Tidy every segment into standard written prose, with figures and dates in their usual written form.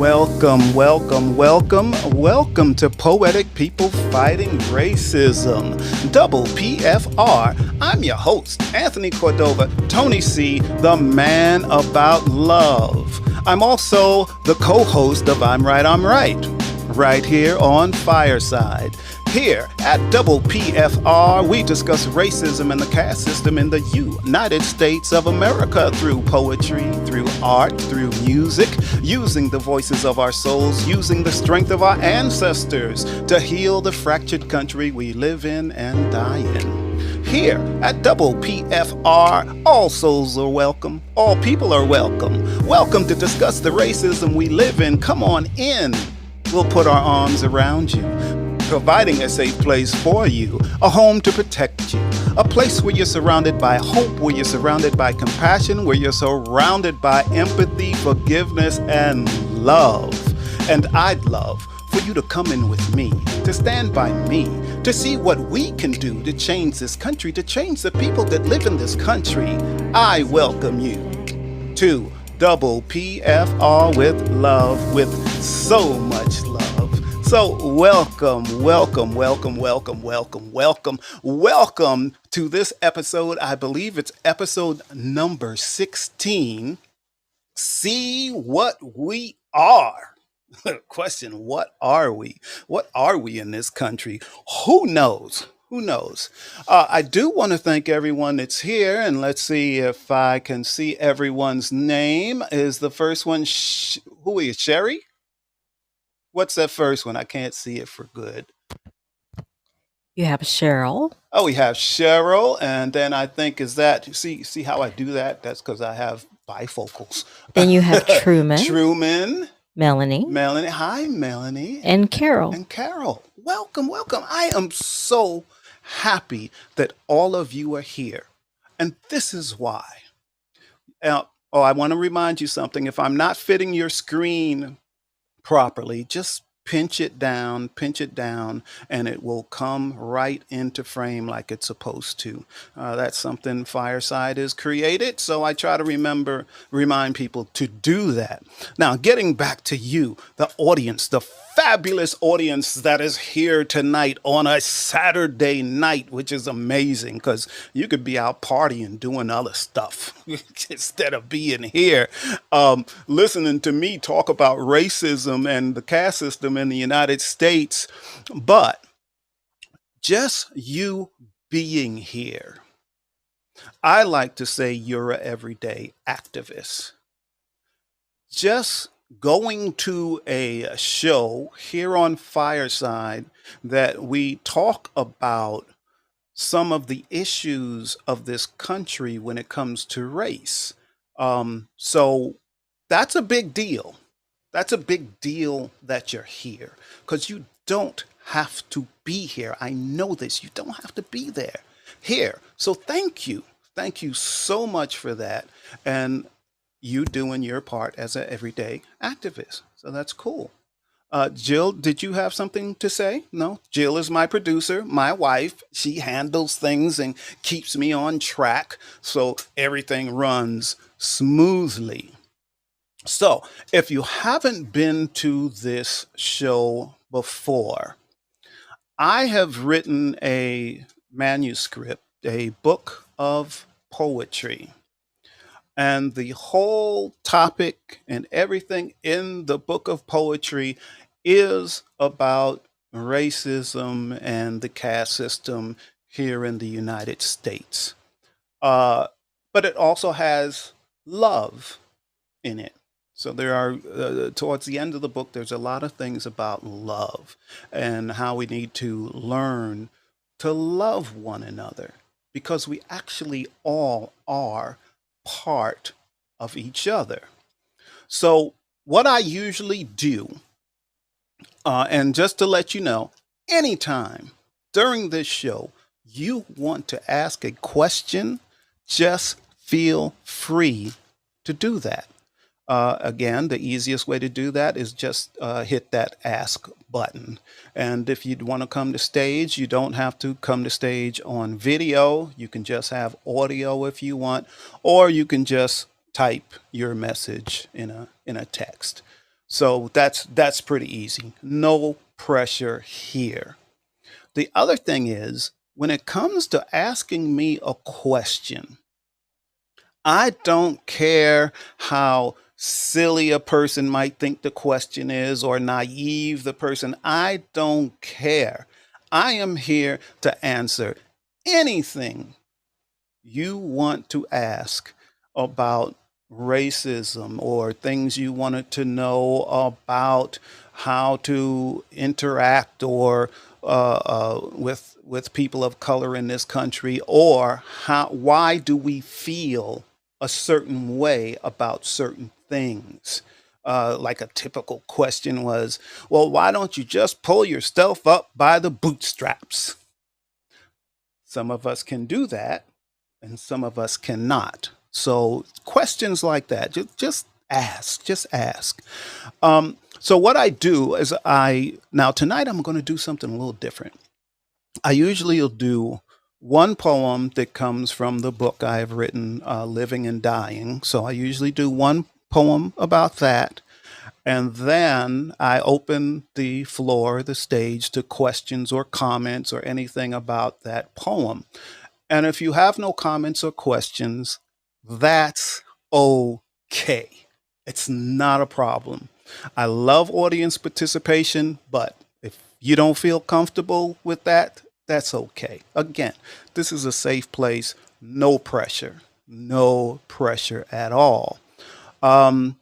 Welcome, welcome, welcome, welcome to Poetic People Fighting Racism, Double PFR. I'm your host, Anthony Cordova, Tony C., the man about love. I'm also the co-host of I'm Right, right here on Fireside. Here at Double PFR, we discuss racism and the caste system in the United States of America through poetry, through art, through music, using the voices of our souls, using the strength of our ancestors to heal the fractured country we live in and die in. Here at Double PFR, all souls are welcome, all people are welcome. Welcome to discuss the racism we live in. Come on in. We'll put our arms around you, providing a safe place for you, a home to protect you, a place where you're surrounded by hope, where you're surrounded by compassion, where you're surrounded by empathy, forgiveness, and love. And I'd love for you to come in with me, to stand by me, to see what we can do to change this country, to change the people that live in this country. I welcome you to Double PFR with love, with so much love. So welcome to this episode. I believe it's episode number 16. See what we are. Question, what are we? What are we in this country? Who knows? Who knows? I do want to thank everyone that's here, and let's see if I can see everyone's name. Is the first one, who are you, Sherry? What's that first one? I can't see it for good. You have Cheryl. Oh, we have Cheryl, and then I think is that see how I do that? That's because I have bifocals. Then you have Truman, Truman, Melanie, Melanie. Hi, Melanie. and Carol. And Carol. Welcome, welcome. I am so happy that all of you are here. And this is why. I want to remind you something. If I'm not fitting your screen properly, just pinch it down, and it will come right into frame like it's supposed to. That's something Fireside has created, so I try to remind people to do that. Now, getting back to you, the audience, the fabulous audience that is here tonight on a Saturday night, which is amazing because you could be out partying, doing other stuff instead of being here, listening to me talk about racism and the caste system in the United States. But just you being here, I like to say you're an everyday activist. Just going to a show here on Fireside that we talk about some of the issues of this country when it comes to race. So that's a big deal. That's a big deal that you're here because you don't have to be here. I know this. You don't have to be there here. So thank you. Thank you so much for that. And you doing your part as an everyday activist. So that's cool. Jill, did you have something to say? No? Jill is my producer, my wife. She handles things and keeps me on track so everything runs smoothly. So, if you haven't been to this show before, I have written a manuscript, a book of poetry. And the whole topic and everything in the book of poetry is about racism and the caste system here in the United States. Uh, but it also has love in it. So there are, towards the end of the book, there's a lot of things about love and how we need to learn to love one another because we actually all are part of each other. So, what I usually do, and just to let you know, anytime during this show you want to ask a question, just feel free to do that. Again, the easiest way to do that is just hit that ask button. And if you'd want to come to stage, you don't have to come to stage on video. You can just have audio if you want, or you can just type your message in a text. So that's pretty easy. No pressure here. The other thing is, when it comes to asking me a question, I don't care how silly a person might think the question is or naive the person. I don't care. I am here to answer anything you want to ask about racism or things you wanted to know about how to interact or with people of color in this country, or why do we feel a certain way about certain things. Like a typical question was, well, why don't you just pull yourself up by the bootstraps? Some of us can do that and some of us cannot. So questions like that, just ask, just ask. So what I do is now tonight I'm going to do something a little different. I usually will do one poem that comes from the book I have written, Living and Dying. So I usually do one poem about that. And then I open the floor, the stage, to questions or comments or anything about that poem. And if you have no comments or questions, that's okay. It's not a problem. I love audience participation, but if you don't feel comfortable with that, that's okay. Again, this is a safe place, no pressure, no pressure at all. Um,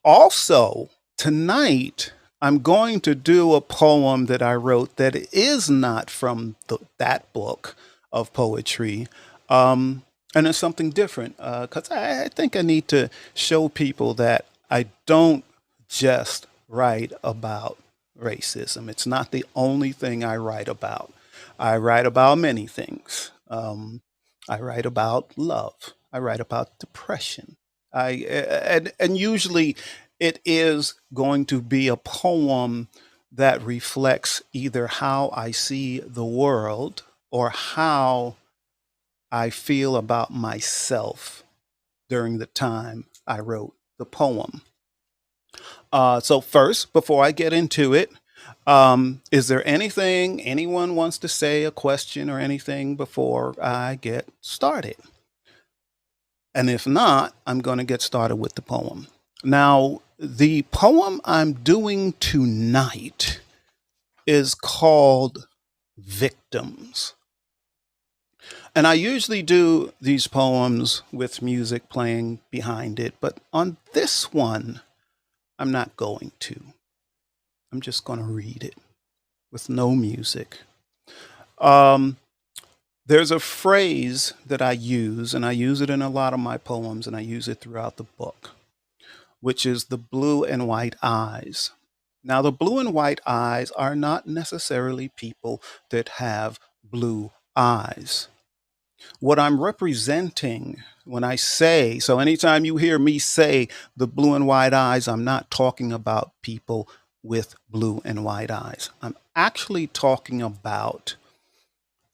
Also, tonight, I'm going to do a poem that I wrote that is not from that book of poetry. And it's something different because I think I need to show people that I don't just write about racism. It's not the only thing I write about. I write about many things. I write about love. I write about depression. And usually it is going to be a poem that reflects either how I see the world or how I feel about myself during the time I wrote the poem. So first, before I get into it, is there anything anyone wants to say, a question or anything before I get started? And if not, I'm going to get started with the poem. Now, the poem I'm doing tonight is called Victims. And I usually do these poems with music playing behind it, but on this one, I'm not going to. I'm just going to read it with no music. Um, there's a phrase that I use, and I use it in a lot of my poems, and I use it throughout the book, which is the blue and white eyes. Now, the blue and white eyes are not necessarily people that have blue eyes. What I'm representing when I say, so anytime you hear me say the blue and white eyes, I'm not talking about people with blue and white eyes. I'm actually talking about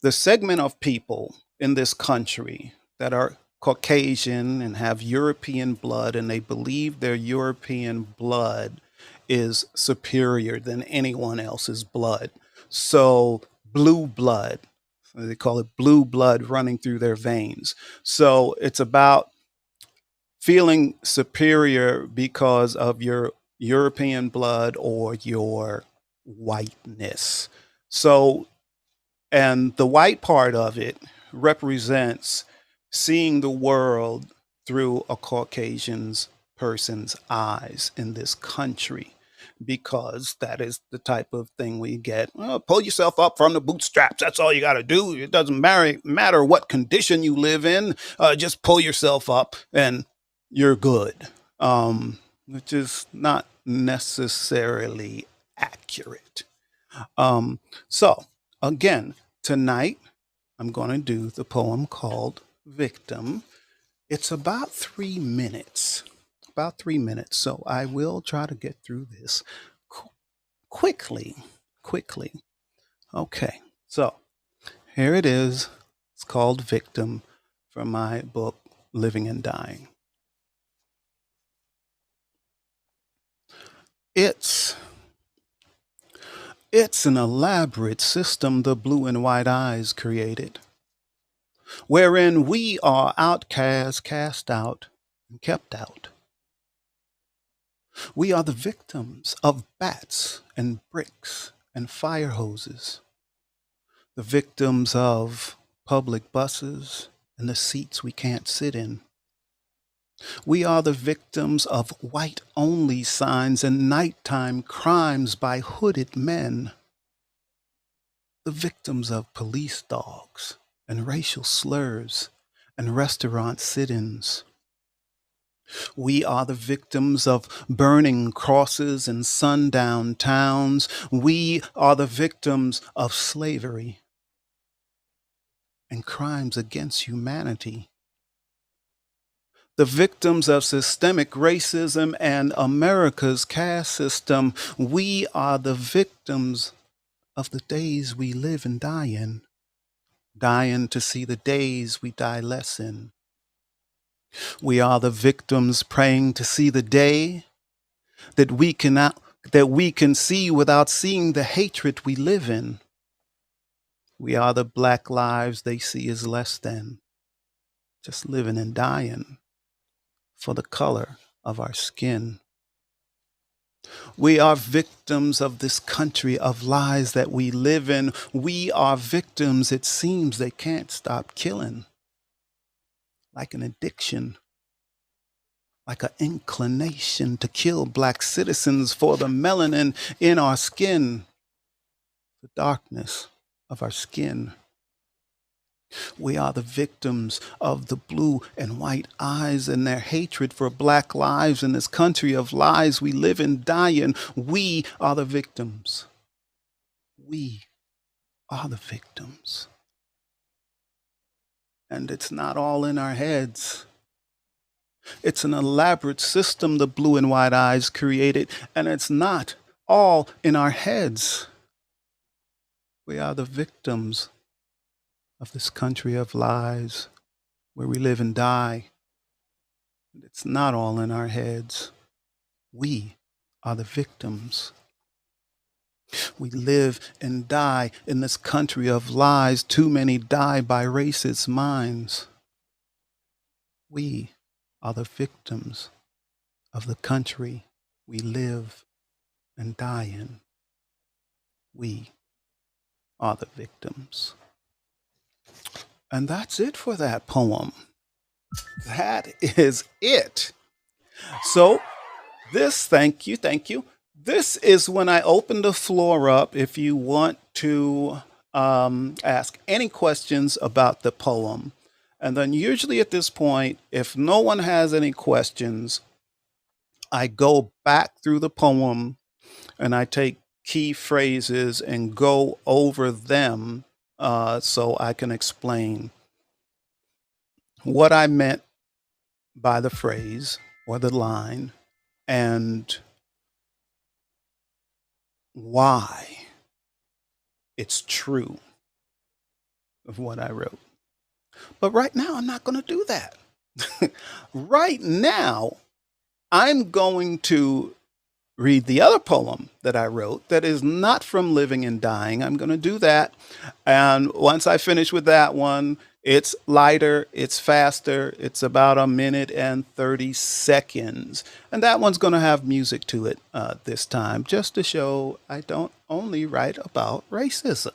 the segment of people in this country that are Caucasian and have European blood, and they believe their European blood is superior than anyone else's blood. So, blue blood, they call it blue blood running through their veins. So, it's about feeling superior because of your European blood or your whiteness. So, and the white part of it represents seeing the world through a Caucasian's person's eyes in this country, because that is the type of thing we get. Well, pull yourself up from the bootstraps. That's all you got to do. It doesn't matter what condition you live in. Just pull yourself up and you're good, which is not necessarily accurate. So, again, tonight I'm going to do the poem called Victim. It's about 3 minutes, about 3 minutes. So I will try to get through this quickly, quickly. Okay, so here it is. It's called Victim from my book, Living and Dying. It's it's an elaborate system the blue and white eyes created, wherein we are outcasts, cast out, and kept out. We are the victims of bats and bricks and fire hoses, the victims of public buses and the seats we can't sit in. We are the victims of white only signs and nighttime crimes by hooded men, the victims of police dogs and racial slurs and restaurant sit ins. We are the victims of burning crosses in sundown towns. We are the victims of slavery and crimes against humanity, the victims of systemic racism and America's caste system. We are the victims of the days we live and die in, dying to see the days we die less in. We are the victims praying to see the day that we can see without seeing the hatred we live in. We are the black lives they see as less than, just living and dying for the color of our skin. We are victims of this country of lies that we live in. We are victims, it seems they can't stop killing, like an addiction, like an inclination to kill black citizens for the melanin in our skin, the darkness of our skin. We are the victims of the blue and white eyes and their hatred for black lives in this country of lies we live and die in. We are the victims. We are the victims. And it's not all in our heads. It's an elaborate system the blue and white eyes created, and it's not all in our heads. We are the victims of this country of lies where we live and die. It's not all in our heads. We are the victims. We live and die in this country of lies. Too many die by racist minds. We are the victims of the country we live and die in. We are the victims. And that's it for that poem. That is it. So thank you. This is when I open the floor up if you want to ask any questions about the poem. And then usually at this point, if no one has any questions, I go back through the poem and I take key phrases and go over them so I can explain what I meant by the phrase or the line and why it's true of what I wrote. But right now, I'm not going to do that. Right now, I'm going to read the other poem that I wrote that is not from Living and Dying. I'm going to do that. And once I finish with that one, it's lighter, it's faster, it's about 1 minute and 30 seconds. And that one's going to have music to it this time, just to show I don't only write about racism.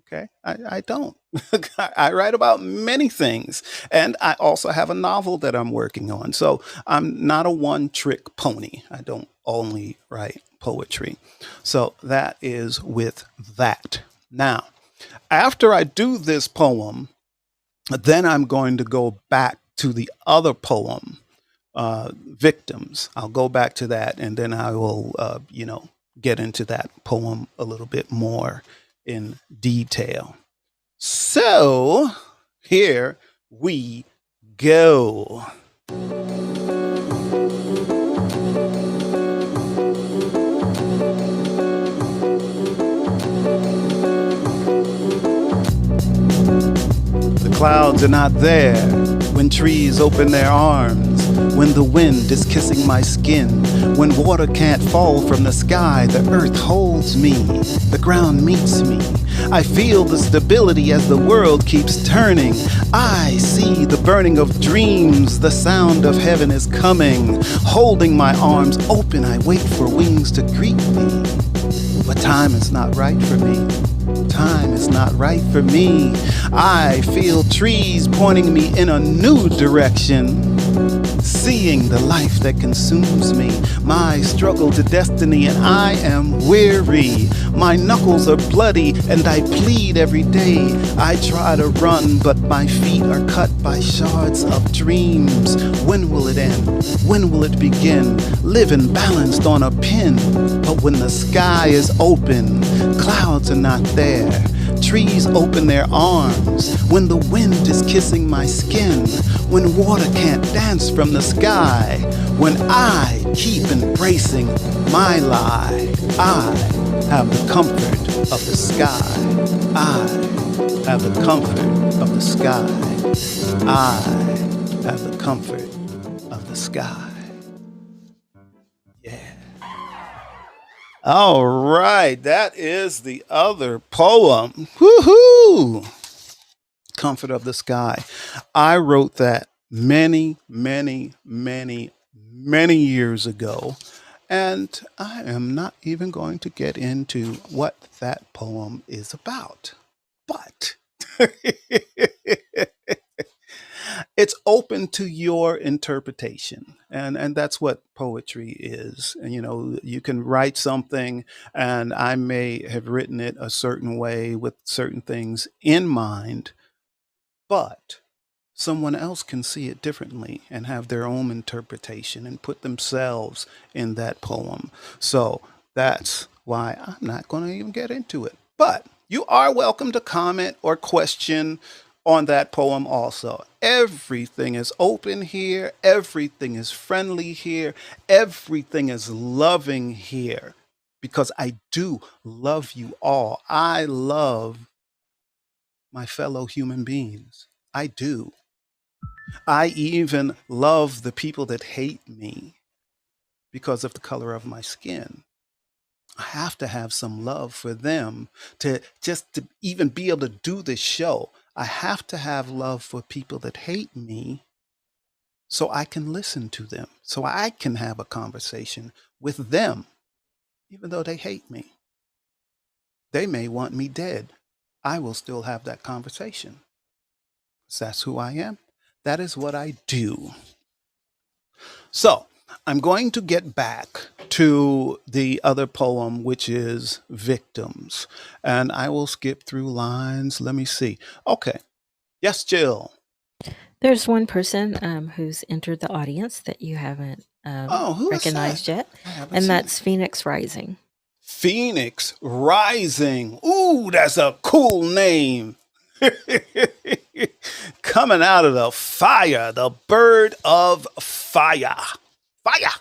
Okay, I don't. I write about many things. And I also have a novel that I'm working on. So I'm not a one-trick pony. I don't only write poetry. So that is with that. Now, after I do this poem, then I'm going to go back to the other poem, Victims. I'll go back to that and then I will, get into that poem a little bit more in detail. So here we go. The clouds are not there. when trees open their arms, when the wind is kissing my skin, when water can't fall from the sky, the earth holds me, the ground meets me. I feel the stability as the world keeps turning. I see the burning of dreams, the sound of heaven is coming. Holding my arms open, I wait for wings to greet me. But time is not right for me. Time is not right for me. I feel trees pointing me in a new direction. Seeing the life that consumes me, my struggle to destiny, and I am weary. My knuckles are bloody and I bleed every day. I try to run, but my feet are cut by shards of dreams. When will it end? When will it begin? Living balanced on a pin. But when the sky is open, clouds are not there. Trees open their arms, when the wind is kissing my skin, when water can't dance from the sky, when I keep embracing my lie, I have the comfort of the sky. I have the comfort of the sky. I have the comfort of the sky. Yeah. All right, that is the other poem. Woohoo! Comfort of the Sky. I wrote that many, many, many, many years ago, and I am not even going to get into what that poem is about. But it's open to your interpretation, and that's what poetry is. And you can write something, and I may have written it a certain way with certain things in mind, but someone else can see it differently and have their own interpretation and put themselves in that poem. So that's why I'm not going to even get into it. But you are welcome to comment or question on that poem also. Everything is open here, everything is friendly here, everything is loving here, because I do love you all. I love my fellow human beings. I do. I even love the people that hate me because of the color of my skin. I have to have some love for them to just to even be able to do this show. I have to have love for people that hate me so I can listen to them, so I can have a conversation with them, even though they hate me. They may want me dead. I will still have that conversation. 'Cause that's who I am. That is what I do. So I'm going to get back to the other poem, which is Victims. And I will skip through lines. Let me see. Okay. Yes, Jill. There's one person who's entered the audience that you haven't Oh, who is recognized that? yet, I haven't and seen that's it. Phoenix Rising. Phoenix Rising. Ooh, that's a cool name. Coming out of the fire, the bird of fire. Fire.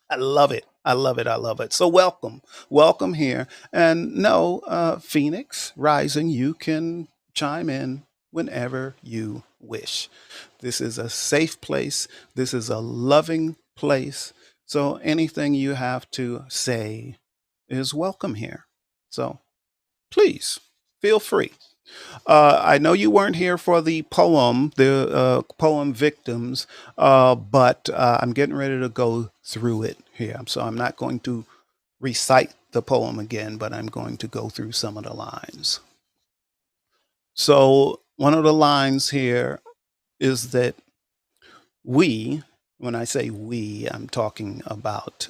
I love it. I love it. I love it. So welcome. Welcome here. And no, Phoenix Rising, you can chime in whenever you wish. This is a safe place. This is a loving place. So anything you have to say is welcome here. So please feel free. I know you weren't here for the poem Victims, but I'm getting ready to go through it here. So I'm not going to recite the poem again, but I'm going to go through some of the lines. So one of the lines here is that when I say we, I'm talking about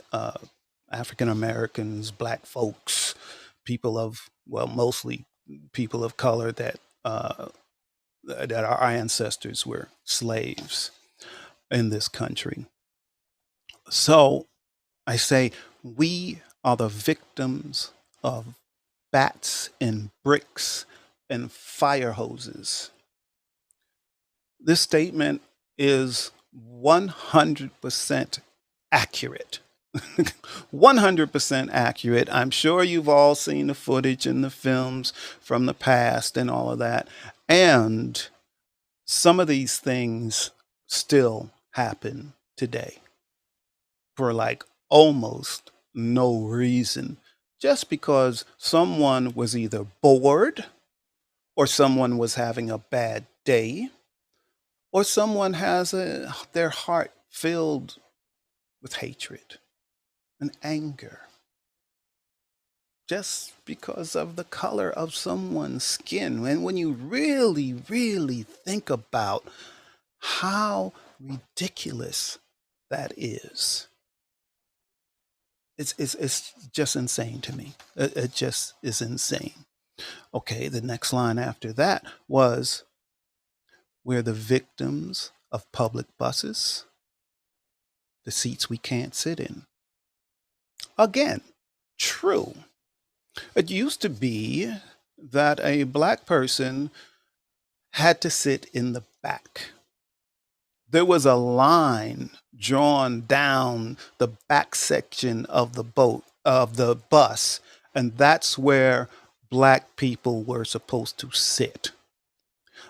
African Americans, Black folks, mostly people of color that our ancestors were slaves in this country. So I say, we are the victims of bats and bricks and fire hoses. This statement is 100% accurate. 100% accurate. I'm sure you've all seen the footage and the films from the past and all of that. And some of these things still happen today for like almost no reason, just because someone was either bored or someone was having a bad day or someone has their heart filled with hatred and anger just because of the color of someone's skin. And when you really, really think about how ridiculous that is, it's just insane to me. It just is insane. Okay, the next line after that was, we're the victims of public buses, the seats we can't sit in. Again, true. It used to be that a black person had to sit in the back. There was a line drawn down the back section of the bus, and that's where black people were supposed to sit.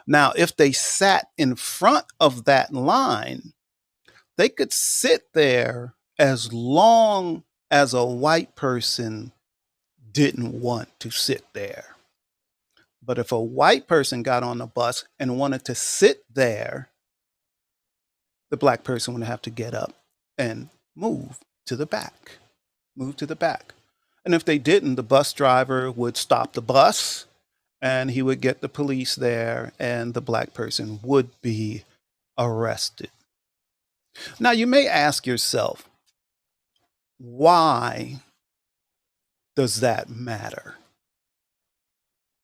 Now, if they sat in front of that line, they could sit there as long as a white person didn't want to sit there. But if a white person got on the bus and wanted to sit there, the black person would have to get up and move to the back, move to the back. And if they didn't, the bus driver would stop the bus and he would get the police there and the black person would be arrested. Now, you may ask yourself, why does that matter?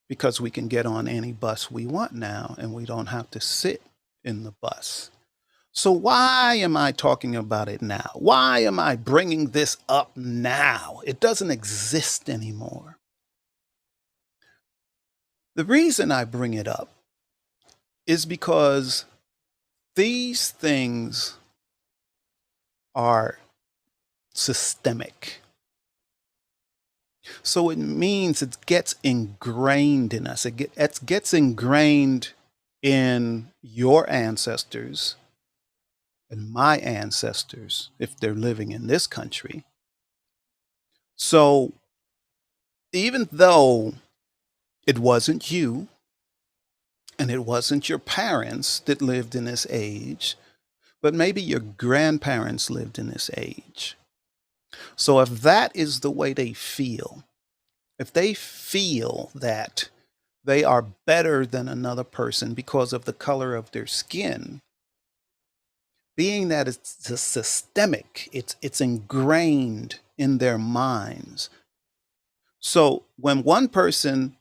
Because we can get on any bus we want now and we don't have to sit in the bus. So why am I talking about it now? Why am I bringing this up now? It doesn't exist anymore. The reason I bring it up is because these things are systemic. So it means it gets ingrained in us. It gets ingrained in your ancestors and my ancestors, if they're living in this country. So even though it wasn't you and it wasn't your parents that lived in this age, but maybe your grandparents lived in this age. So if that is the way they feel, if they feel that they are better than another person because of the color of their skin, being that it's systemic, it's ingrained in their minds. So when one person,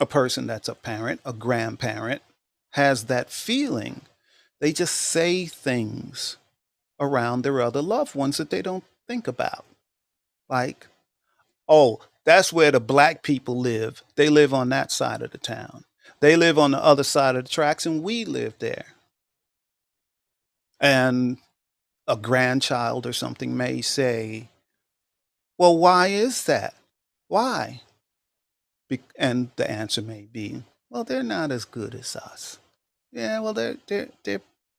a person that's a parent, a grandparent, has that feeling, they just say things around their other loved ones that they don't think about. Like, oh, that's where the black people live. They live on that side of the town. They live on the other side of the tracks, and we live there. And a grandchild or something may say, well, why is that? Why? And the answer may be, well, they're not as good as us. Yeah, well, they're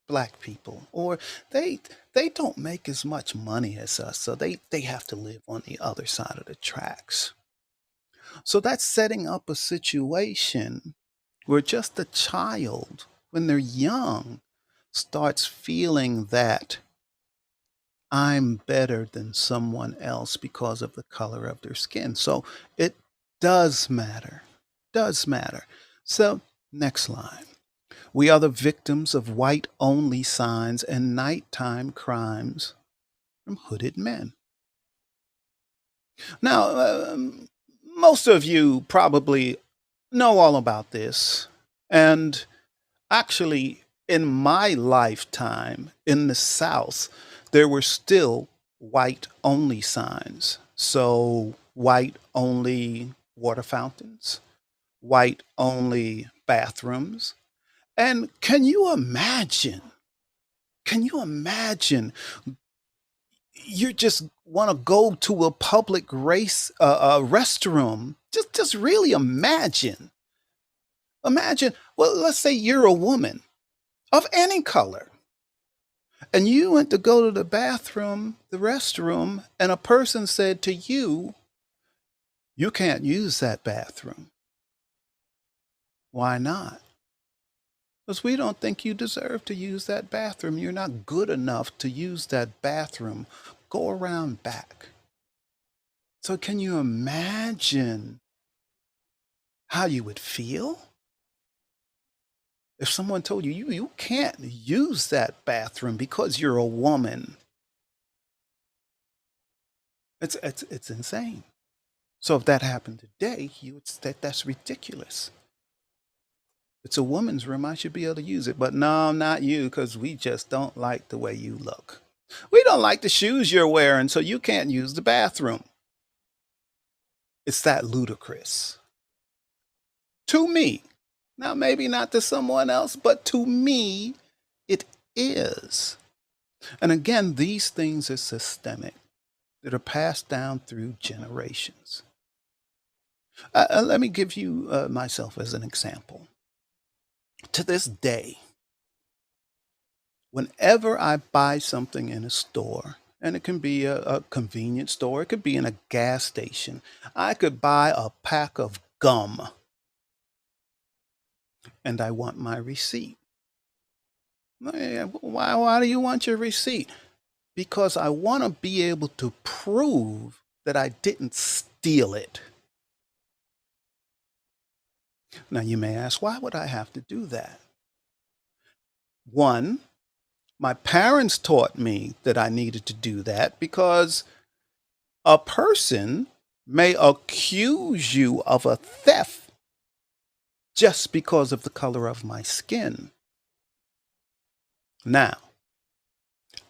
black people, or they don't make as much money as us, so they have to live on the other side of the tracks. So that's setting up a situation where just a child, when they're young, starts feeling that I'm better than someone else because of the color of their skin. So it does matter, does matter. So next line. We are the victims of white-only signs and nighttime crimes from hooded men. Now, most of you probably know all about this. And actually, in my lifetime in the South, there were still white-only signs. So white-only water fountains, white-only bathrooms. And can you imagine? Can you imagine? You just want to go to a public restroom. Just really imagine. Imagine. Well, let's say you're a woman of any color. and you went to go to the bathroom, the restroom, and a person said to you, you can't use that bathroom. Why not? Because we don't think you deserve to use that bathroom. You're not good enough to use that bathroom. Go around back. So, can you imagine how you would feel if someone told you, you can't use that bathroom because you're a woman? It's insane. So, if that happened today, you would say that's ridiculous. It's a woman's room. I should be able to use it. But no, not you, because we just don't like the way you look. We don't like the shoes you're wearing, so you can't use the bathroom. It's that ludicrous. To me. Now, maybe not to someone else, but to me, it is. And again, these things are systemic, that are passed down through generations. Let me give you myself as an example. To this day, whenever I buy something in a store, and it can be a convenience store, it could be in a gas station, I could buy a pack of gum and I want my receipt. Why do you want your receipt? Because I want to be able to prove that I didn't steal it. Now, you may ask, why would I have to do that? One, my parents taught me that I needed to do that because a person may accuse you of a theft just because of the color of my skin. Now,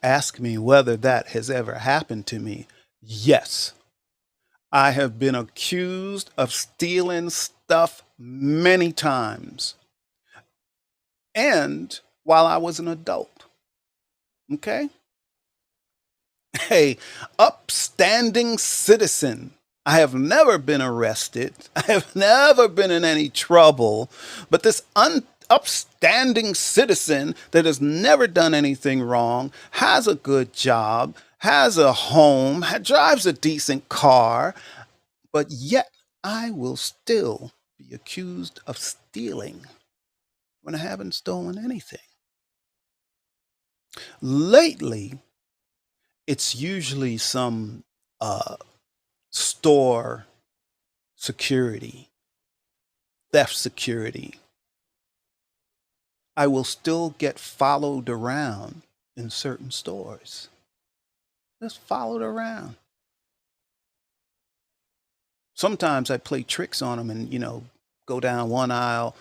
ask me whether that has ever happened to me. Yes, I have been accused of stealing stuff many times, and while I was an adult. Okay? A upstanding citizen. I have never been arrested. I have never been in any trouble. But this upstanding citizen that has never done anything wrong, has a good job, has a home, drives a decent car, but yet I will still be accused of stealing when I haven't stolen anything. Lately, it's usually some store security, theft security. I will still get followed around in certain stores. Just followed around. Sometimes I play tricks on them and, go down one aisle,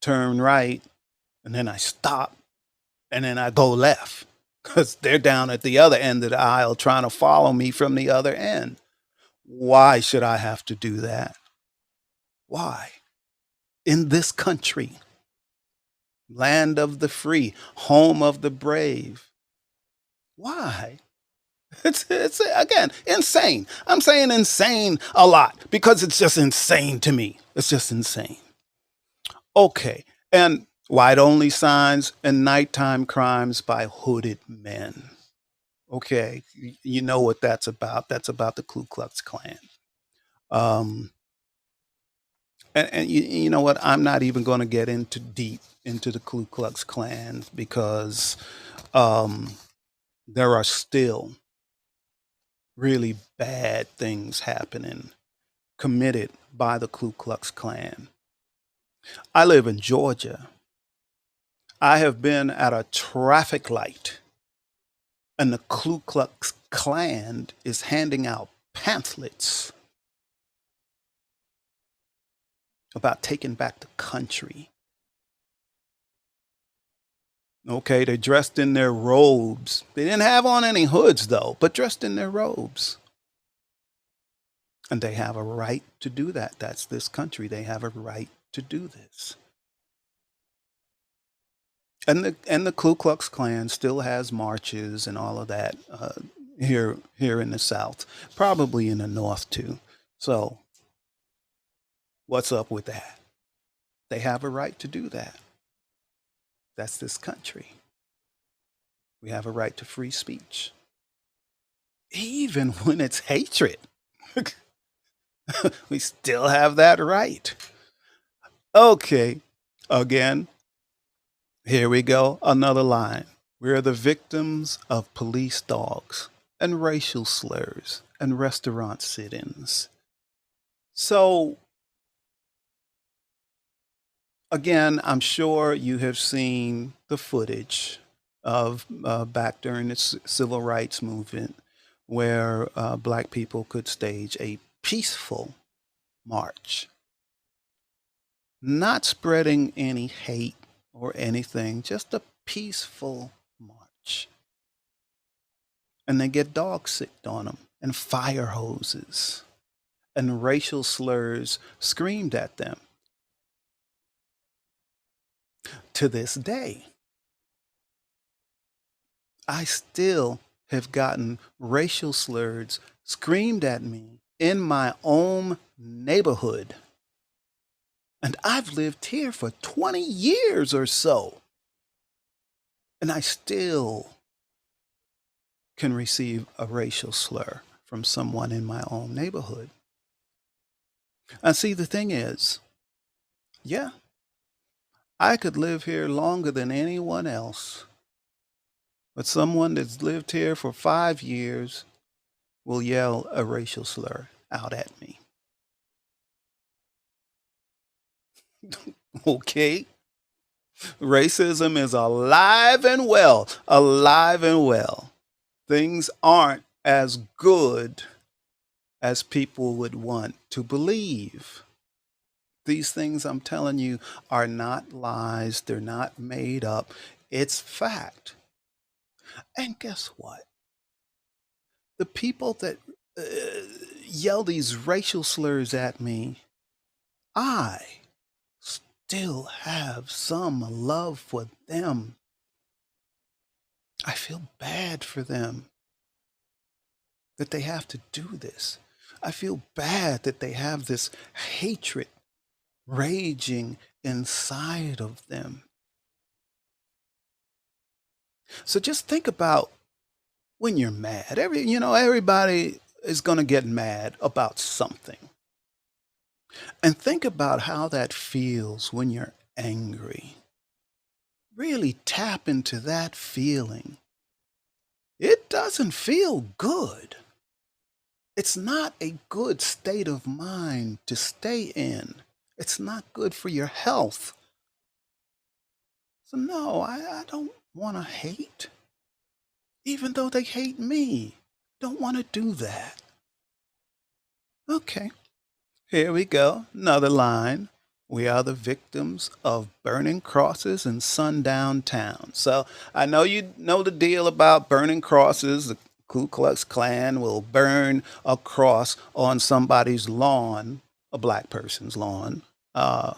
turn right, and then I stop, and then I go left because they're down at the other end of the aisle trying to follow me from the other end. Why should I have to do that? Why? In this country, land of the free, home of the brave. Why? It's again insane. I'm saying insane a lot because it's just insane to me. It's just insane. Okay, and white only signs and nighttime crimes by hooded men. Okay, you know what that's about. That's about the Ku Klux Klan. Um, and you know what? I'm not even going to get into deep into the Ku Klux Klan because um, there are still really bad things happening committed by the Ku Klux Klan. I live in Georgia. I have been at a traffic light, and the Ku Klux Klan is handing out pamphlets about taking back the country. Okay, they're dressed in their robes. They didn't have on any hoods, though, but dressed in their robes. And they have a right to do that. That's this country. They have a right to do this. And the Ku Klux Klan still has marches and all of that here in the South, probably in the North too. So what's up with that? They have a right to do that. That's this country. We have a right to free speech, even when it's hatred. We still have that right. Okay, again, here we go. Another line. We are the victims of police dogs and racial slurs and restaurant sit ins. So, again, I'm sure you have seen the footage of back during the civil rights movement where black people could stage a peaceful march, not spreading any hate or anything, just a peaceful march. And they get dog sicked on them and fire hoses and racial slurs screamed at them. To this day, I still have gotten racial slurs screamed at me in my own neighborhood. And I've lived here for 20 years or so. And I still can receive a racial slur from someone in my own neighborhood. And see, the thing is, yeah, I could live here longer than anyone else. But someone that's lived here for 5 years will yell a racial slur out at me. Okay? Racism is alive and well, alive and well. Things aren't as good as people would want to believe. These things I'm telling you are not lies, they're not made up, it's fact. And guess what? The people that yell these racial slurs at me, I still have some love for them. I feel bad for them that they have to do this. I feel bad that they have this hatred raging inside of them. So just think about when you're mad. Everybody is going to get mad about something. And think about how that feels when you're angry. Really tap into that feeling. It doesn't feel good. It's not a good state of mind to stay in. It's not good for your health. So no, I don't want to hate. Even though they hate me, don't want to do that. Okay, here we go. Another line. We are the victims of burning crosses in sundown towns. So I know you know the deal about burning crosses. The Ku Klux Klan will burn a cross on somebody's lawn, a black person's lawn, to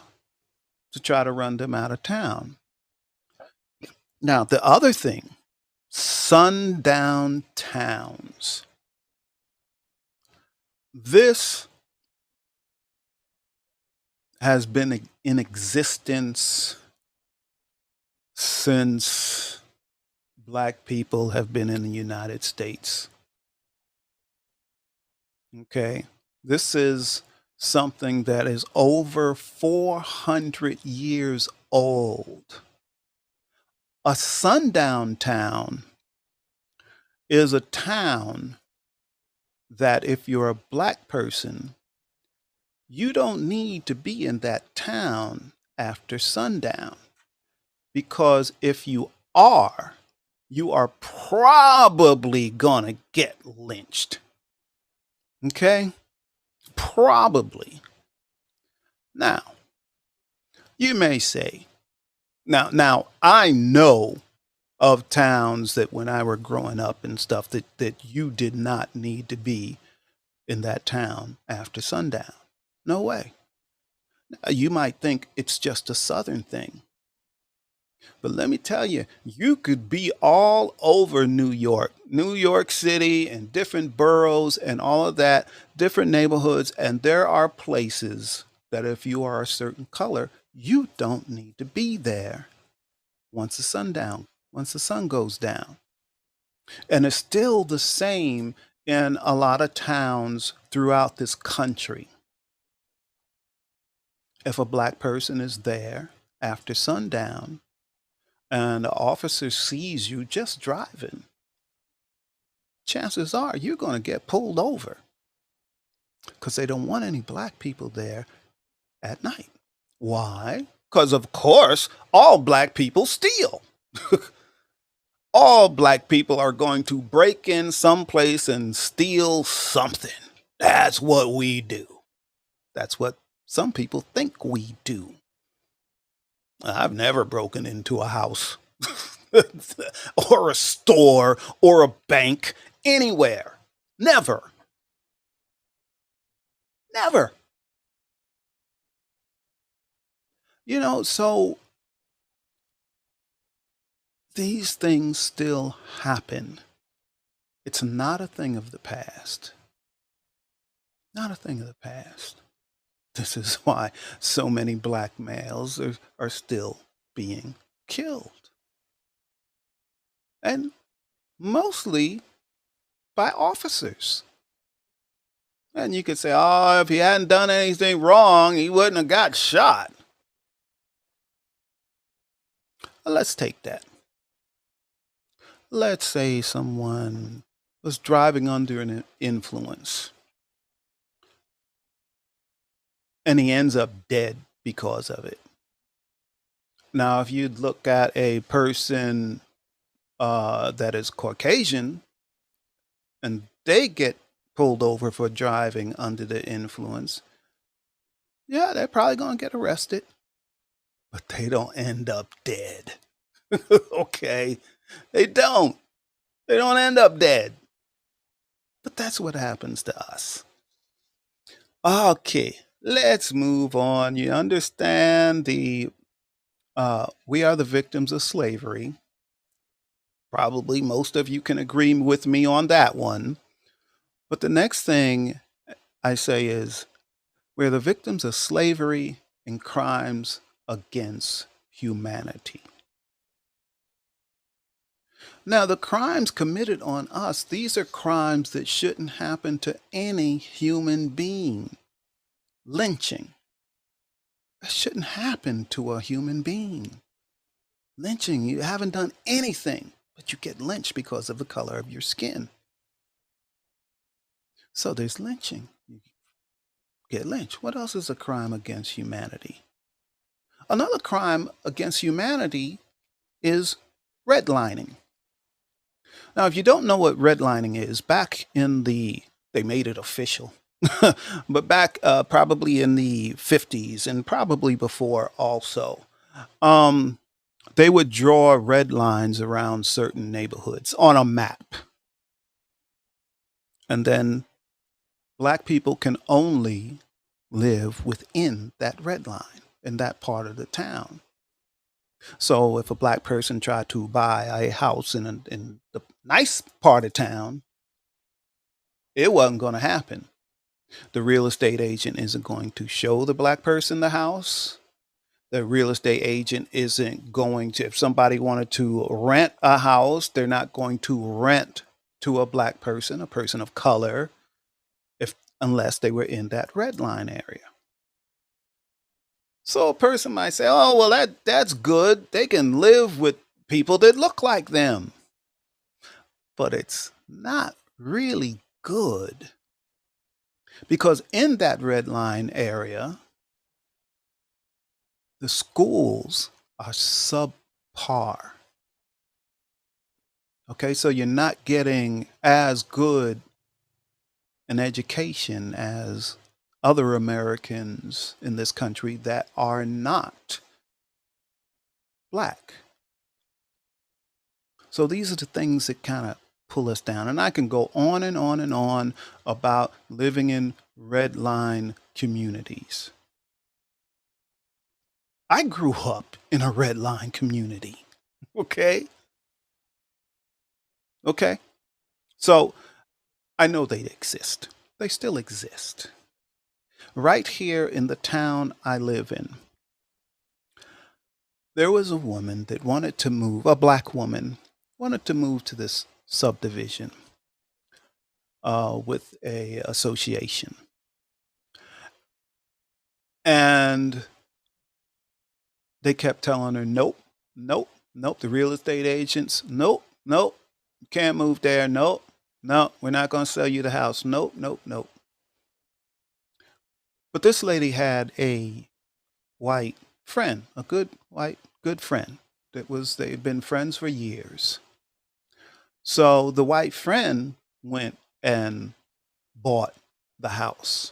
try to run them out of town. Now, the other thing, sundown towns. This has been in existence since black people have been in the United States. Okay, this is something that is over 400 years old. A sundown town is a town that if you're a black person, you don't need to be in that town after sundown. Because if you are probably gonna get lynched. Okay? Probably. Now, you may say, now I know of towns that when I were growing up and stuff that you did not need to be in that town after sundown. No way. You might think it's just a southern thing. But let me tell you, you could be all over New York City and different boroughs and all of that, different neighborhoods. And there are places that if you are a certain color, you don't need to be there once the sun goes down. And it's still the same in a lot of towns throughout this country. If a black person is there after sundown and the officer sees you just driving, chances are you're going to get pulled over because they don't want any black people there at night. Why? Because, of course, all black people steal. All black people are going to break in someplace and steal something. That's what we do. That's what some people think we do. I've never broken into a house or a store or a bank anywhere. Never. Never. So these things still happen. It's not a thing of the past. Not a thing of the past. This is why so many black males are still being killed. And mostly by officers. And you could say, oh, if he hadn't done anything wrong, he wouldn't have got shot. Let's take that. Let's say someone was driving under an influence and he ends up dead because of it. Now, if you look at a person that is Caucasian and they get pulled over for driving under the influence, yeah, they're probably going to get arrested, but they don't end up dead. Okay? They don't. They don't end up dead. But that's what happens to us. Okay, let's move on. You understand we are the victims of slavery. Probably most of you can agree with me on that one. But the next thing I say is we're the victims of slavery and crimes against humanity. Now, the crimes committed on us, these are crimes that shouldn't happen to any human being. Lynching. That shouldn't happen to a human being. Lynching, you haven't done anything, but you get lynched because of the color of your skin. So there's lynching. You get lynched. What else is a crime against humanity? Another crime against humanity is redlining. Now, if you don't know what redlining is, they made it official, but back probably in the 50s and probably before also, they would draw red lines around certain neighborhoods on a map. And then black people can only live within that red line in that part of the town. So if a black person tried to buy a house in the nice part of town, it wasn't going to happen. The real estate agent isn't going to show the black person the house. The real estate agent isn't going to, if somebody wanted to rent a house, they're not going to rent to a black person, a person of color, unless they were in that red line area. So a person might say, oh, well, that's good. They can live with people that look like them. But it's not really good. Because in that red line area, the schools are subpar. Okay, so you're not getting as good an education as other Americans in this country that are not black. So these are the things that kind of pull us down. And I can go on and on and on about living in red line communities. I grew up in a red line community. Okay? So I know they exist. They still exist. Right here in the town I live in, there was a woman that wanted to move, a black woman, wanted to move to this subdivision with a association. And they kept telling her, nope, nope, nope. The real estate agents, nope, nope, you can't move there. Nope, no, we're not going to sell you the house. Nope, nope, nope. But this lady had a white friend, a good friend they'd been friends for years. So the white friend went and bought the house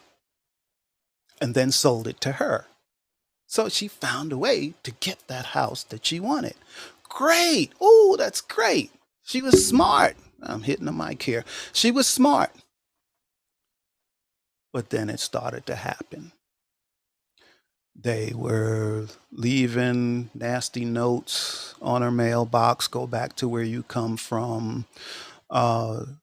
and then sold it to her. So she found a way to get that house that she wanted. Great. Oh, that's great. She was smart. I'm hitting the mic here. She was smart. But then it started to happen. They were leaving nasty notes on her mailbox. Go back to where you come from.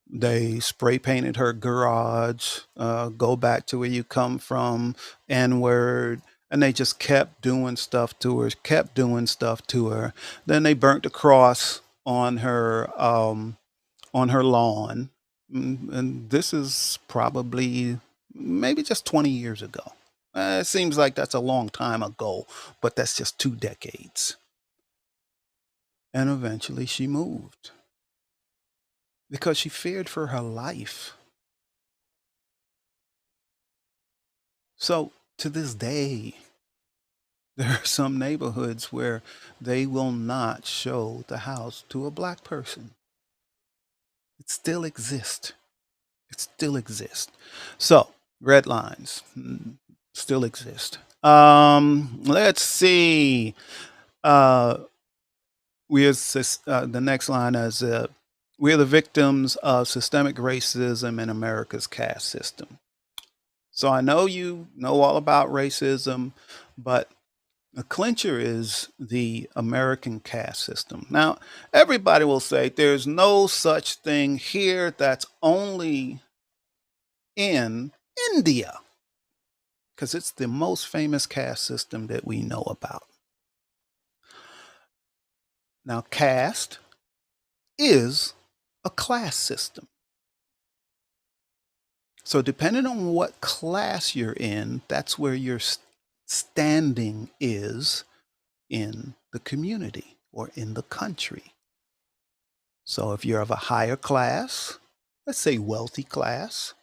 They spray painted her garage. Go back to where you come from. N-word. And they just kept doing stuff to her, kept doing stuff to her. Then they burnt the cross on her lawn. And this is probably maybe just 20 years ago. It seems like that's a long time ago, but that's just 2 decades. And eventually she moved because she feared for her life. So to this day, there are some neighborhoods where they will not show the house to a black person. It still exists. It still exists. So, red lines still exist. Let's see. The next line is we are the victims of systemic racism in America's caste system. So I know you know all about racism, but the clincher is the American caste system. Now, everybody will say there's no such thing here, that's only in India, because it's the most famous caste system that we know about. Now, caste is a class system. So depending on what class you're in, that's where your standing is in the community or in the country. So if you're of a higher class, let's say wealthy class,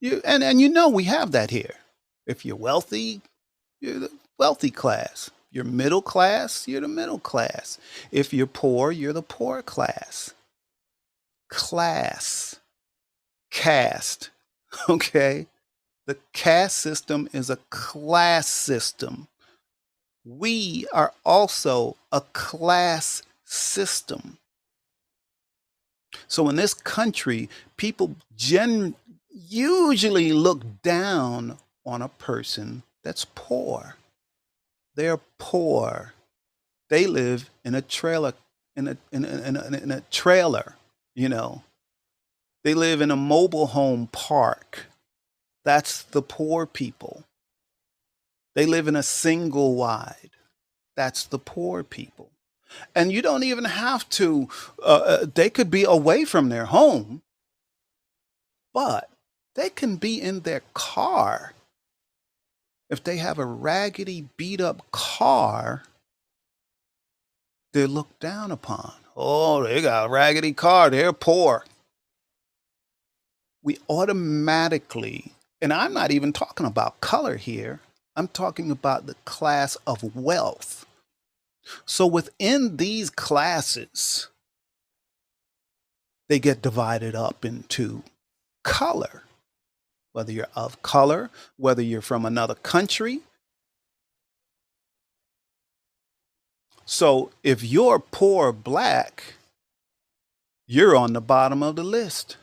and you know we have that here. If you're wealthy, you're the wealthy class. You're middle class, you're the middle class. If you're poor, you're the poor class. Class, caste, okay? The caste system is a class system. We are also a class system. So in this country, people usually look down on a person that's poor. They're poor. They live in a trailer, in a trailer, you know. They live in a mobile home park. That's the poor people. They live in a single wide. That's the poor people. And you don't even have to, they could be away from their home, but they can be in their car. If they have a raggedy, beat up car, they're looked down upon. Oh, they got a raggedy car, they're poor. We automatically, and I'm not even talking about color here, I'm talking about the class of wealth. So within these classes, they get divided up into color. Whether you're of color, whether you're from another country. So if you're poor black, you're on the bottom of the list.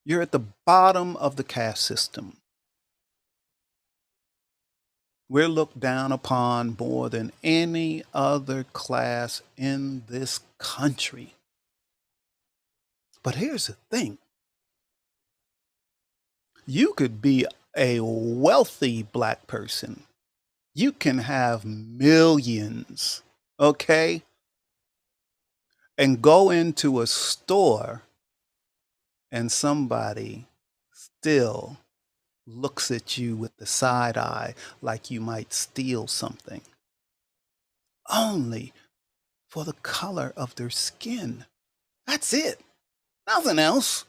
You're at the bottom of the caste system. We're looked down upon more than any other class in this country. But here's the thing. You could be a wealthy black person. You can have millions, okay? and go into a store and somebody still looks at you with the side eye like you might steal something, only for the color of their skin. That's it. Nothing else.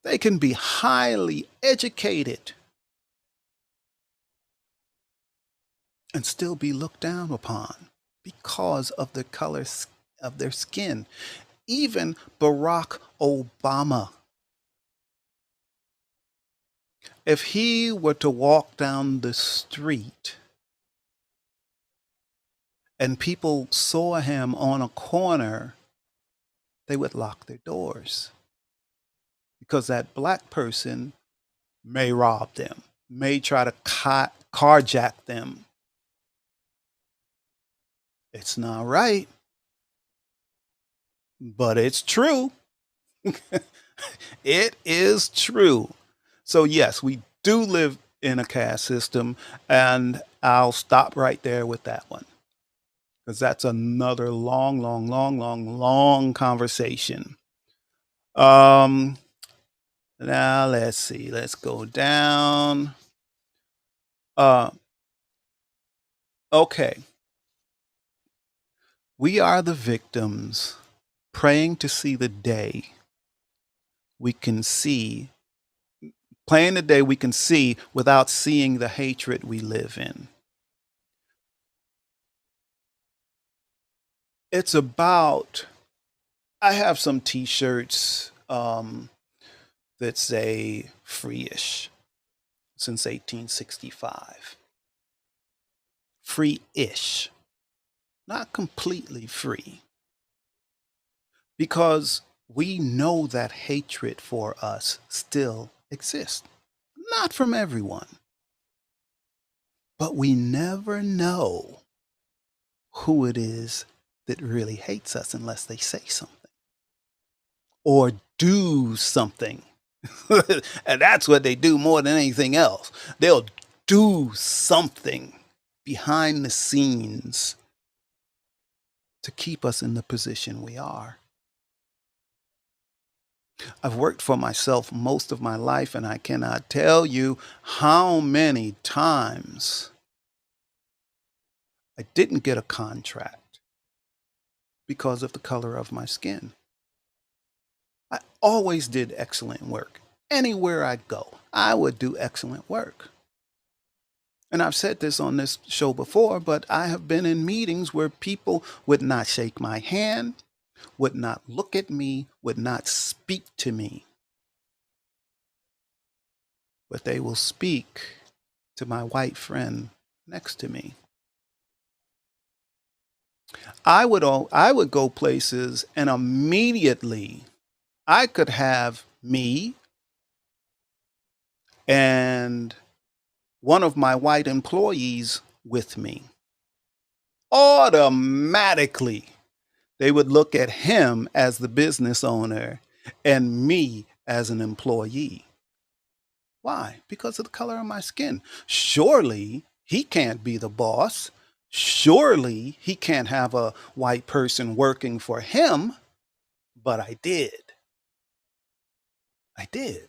They can be highly educated and still be looked down upon because of the color of their skin. Even Barack Obama, if he were to walk down the street and people saw him on a corner, they would lock their doors because that black person may rob them, may try to carjack them. It's not right, but it's true. It is true. So yes, we do live in a caste system, and I'll stop right there with that one because that's another long conversation. Now let's see. Let's go down. Okay. We are the victims praying to see the day we can see, playing the day we can see without seeing the hatred we live in. It's about, I have some t-shirts that say free-ish since 1865. Free-ish, not completely free. Because we know that hatred for us still exists. Not from everyone. But we never know who it is that really hates us unless they say something or do something. And that's what they do more than anything else. They'll do something behind the scenes to keep us in the position we are. I've worked for myself most of my life, and I cannot tell you how many times I didn't get a contract because of the color of my skin. I always did excellent work. Anywhere I go, I would do excellent work. And I've said this on this show before, but I have been in meetings where people would not shake my hand, would not look at me, would not speak to me. But they will speak to my white friend next to me. I would go places and immediately I could have me and one of my white employees with me. Automatically, they would look at him as the business owner and me as an employee. Why? Because of the color of my skin. Surely he can't be the boss. Surely he can't have a white person working for him. But I did. I did.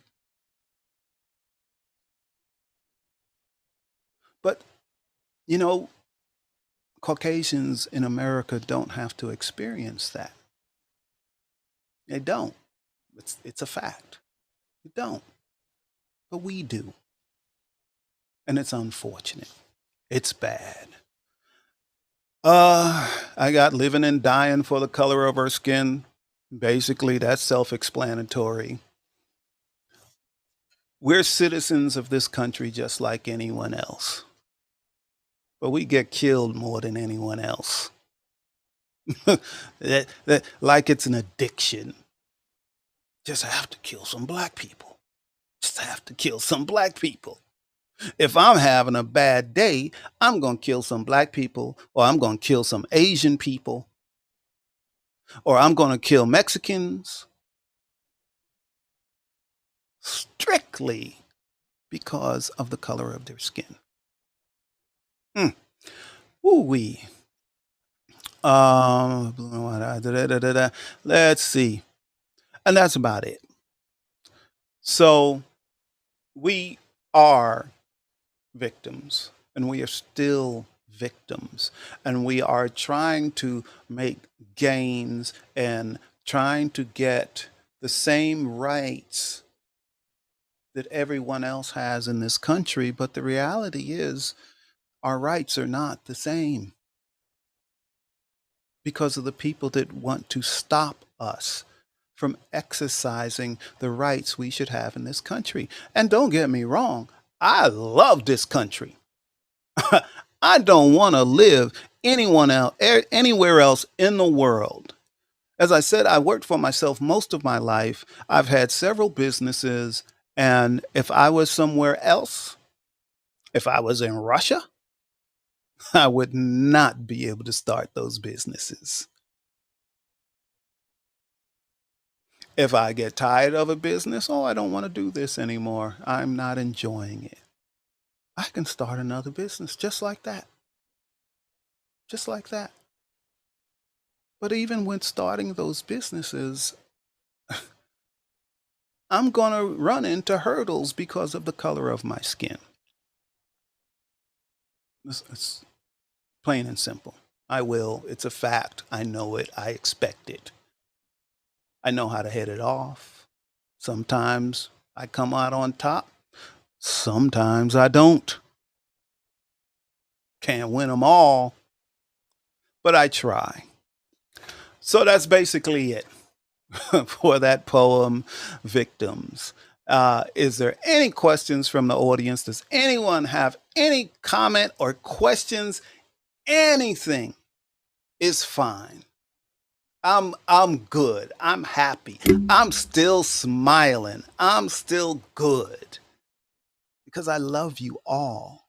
But, you know, Caucasians in America don't have to experience that. They don't. It's a fact. They don't. But we do. And it's unfortunate. It's bad. I got living and dying for the color of our skin. Basically, that's self-explanatory. We're citizens of this country just like anyone else. But we get killed more than anyone else. Like it's an addiction. Just have to kill some black people. Just have to kill some black people. If I'm having a bad day, I'm going to kill some black people, or I'm going to kill some Asian people, or I'm going to kill Mexicans strictly because of the color of their skin. Ooh-wee. Let's see. And that's about it. So we are victims, and we are still victims, and we are trying to make gains and trying to get the same rights that everyone else has in this country. But the reality is, our rights are not the same because of the people that want to stop us from exercising the rights we should have in this country. And don't get me wrong, I love this country. I don't want to live anywhere else in the world. As I said, I worked for myself most of my life. I've had several businesses, and if I was somewhere else, if I was in Russia, I would not be able to start those businesses. If I get tired of a business, oh, I don't want to do this anymore, I'm not enjoying it, I can start another business just like that. Just like that. But even when starting those businesses, I'm going to run into hurdles because of the color of my skin. It's plain and simple. I will. It's a fact. I know it. I expect it. I know how to head it off. Sometimes I come out on top. Sometimes I don't. Can't win them all, but I try. So that's basically it for that poem, Victims. Is there any questions from the audience? Does anyone have any comment or questions? Anything is fine. I'm good. I'm happy. I'm still smiling. I'm still good because I love you all.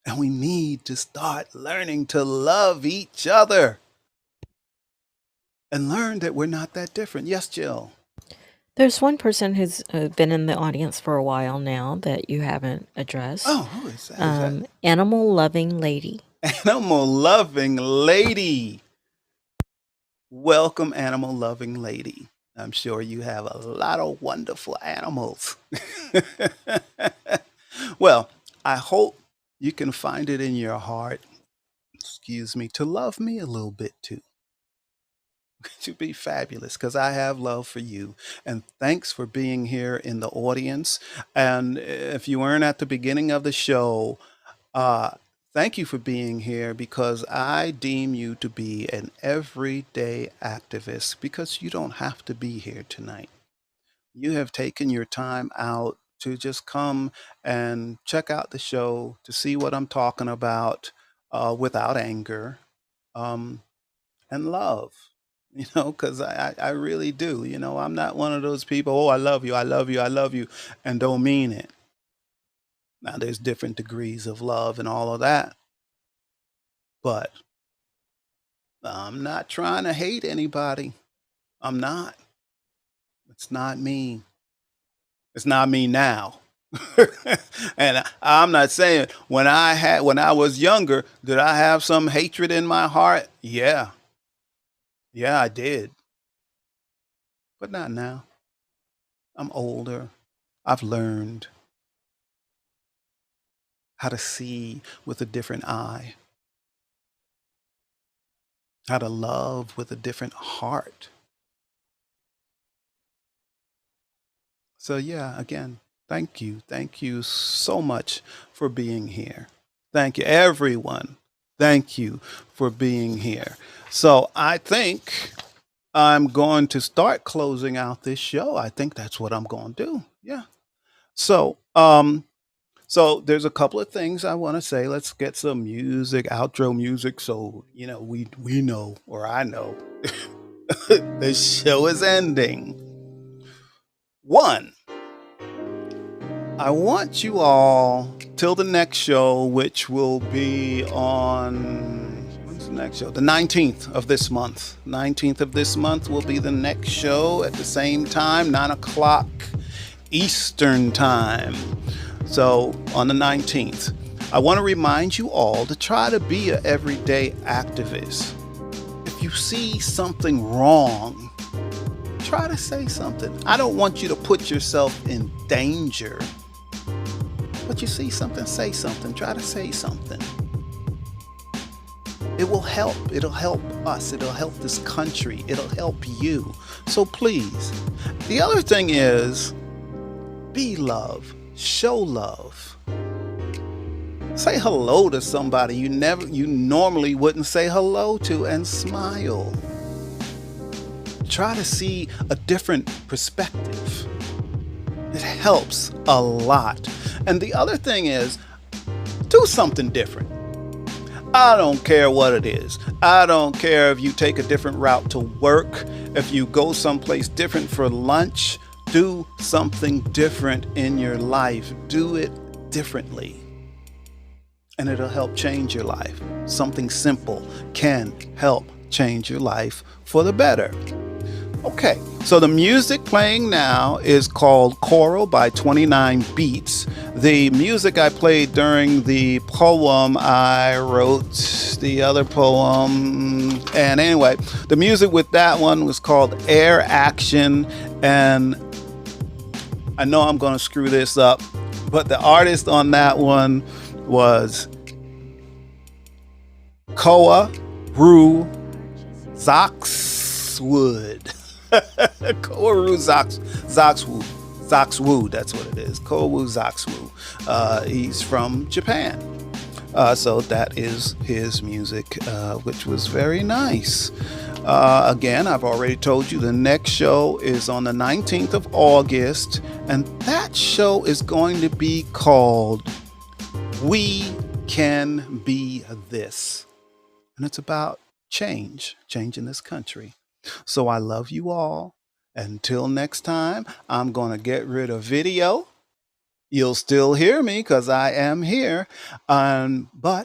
And we need to start learning to love each other and learn that we're not that different. Yes, Jill. There's one person who's been in the audience for a while now that you haven't addressed. Oh, who is that? Who's that? Animal Loving Lady. Animal Loving Lady. Welcome, Animal Loving Lady. I'm sure you have a lot of wonderful animals. Well, I hope you can find it in your heart, excuse me, to love me a little bit too. To be fabulous, because I have love for you. And thanks for being here in the audience. And if you weren't at the beginning of the show, thank you for being here, because I deem you to be an everyday activist, because you don't have to be here tonight. You have taken your time out to just come and check out the show, to see what I'm talking about, without anger, and love. Because I really do. I'm not one of those people, oh, I love you, I love you, I love you, and don't mean it. Now, there's different degrees of love and all of that. But I'm not trying to hate anybody. I'm not. It's not me. It's not me now. And I'm not saying when I was younger, did I have some hatred in my heart? Yeah. Yeah, I did. But not now. I'm older. I've learned how to see with a different eye, how to love with a different heart. So, yeah, again, thank you. Thank you so much for being here. Thank you, everyone. Thank you for being here. So, I think I'm going to start closing out this show. I think that's what I'm going to do. Yeah. So, there's a couple of things I want to say. Let's get some music, outro music, so we know, or I know, the show is ending. One, I want you all till the next show, which will be on, when's the next show? The 19th of this month. 19th of this month will be the next show at the same time, 9 o'clock Eastern time. So on the 19th, I want to remind you all to try to be an everyday activist. If you see something wrong, try to say something. I don't want you to put yourself in danger, but you see something, say something. Try to say something. It will help. It'll help us. It'll help this country. It'll help you. So please. The other thing is, be love. Show love. Say hello to somebody you normally wouldn't say hello to, and smile. Try to see a different perspective. It helps a lot. And the other thing is, do something different. I don't care what it is. I don't care if you take a different route to work, if you go someplace different for lunch. Do something different in your life. Do it differently. And it'll help change your life. Something simple can help change your life for the better. Okay, so the music playing now is called Choral by 29 Beats. The music I played during the poem I wrote, the other poem, and anyway, the music with that one was called Air Action, and I know I'm going to screw this up, but the artist on that one was Koa Ru Zoxwood. Koaru Zoxwood, that's what it is. Koaru Zoxwood. He's from Japan. So that is his music, which was very nice. Again, I've already told you the next show is on the 19th of August, and that show is going to be called We Can Be This. And it's about change in this country. So I love you all. Until next time, I'm going to get rid of video. You'll still hear me because I am here. But